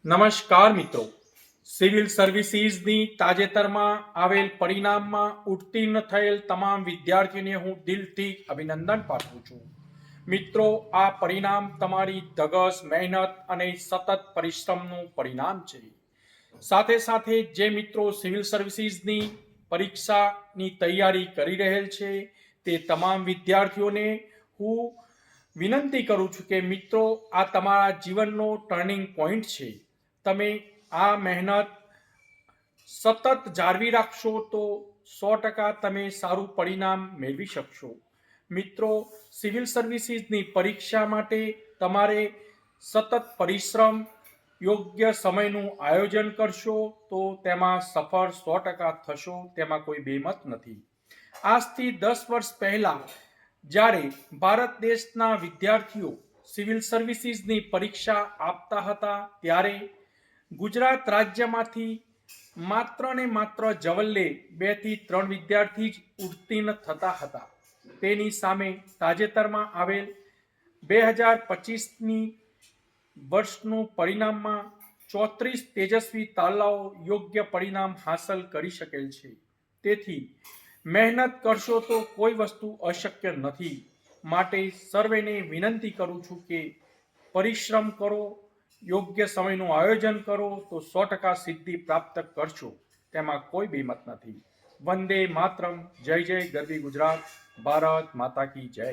નમસ્કાર મિત્રો, સિવિલ સર્વિસીસની તાજેતરમાં આવેલ પરિણામમાં ઉત્તીર્ણ થયેલ તમામ વિદ્યાર્થીઓને હું દિલથી અભિનંદન પાઠવું છું. મિત્રો, આ પરિણામ તમારી ધગસ, મહેનત અને સતત પરિશ્રમનું પરિણામ છે. સાથે સાથે જે મિત્રો સિવિલ સર્વિસીસની પરીક્ષાની તૈયારી કરી રહેલ છે તે તમામ વિદ્યાર્થીઓને હું વિનંતી કરું છું કે મિત્રો, આ તમારા જીવનનો ટર્નિંગ પોઈન્ટ છે. તમે આ મહેનત સતત જાળવી રાખશો તો 100% તમે સારું પરિણામ મેળવી શકશો. મિત્રો, સિવિલ સર્વિસીસની પરીક્ષા માટે તમારે સતત પરિશ્રમ, યોગ્ય સમયનું આયોજન કરશો તો તેમાં સફળ 100% થશો, તેમાં કોઈ બેમત નથી. આજથી 10 વર્ષ પહેલા જ્યારે ભારત દેશના વિદ્યાર્થીઓ સિવિલ સર્વિસીસની પરીક્ષા આપતા હતા ત્યારે ગુજરાત રાજ્યમાંથી માત્ર ને માત્ર જવલ્લે 2 થી 3 વિદ્યાર્થી જ ઉત્તીર્ણ થતા હતા. તેની સામે તાજેતરમાં આવેલ 2025ની વર્ષનું પરિણામમાં 34 તેજસ્વી તાલાઓ યોગ્ય પરિણામ હાંસલ કરી શકેલ છે. તેથી મહેનત કરશો તો કોઈ વસ્તુ અશક્ય નથી. માટે સર્વેને વિનંતી કરું છું કે પરિશ્રમ કરો, યોગ્ય સમયનું આયોજન કરો તો 100% સિદ્ધિ પ્રાપ્ત કરશો, તેમાં કોઈ બેમત નથી. વંદે માતરમ. જય જય ગરવી ગુજરાત. ભારત માતા કી જય.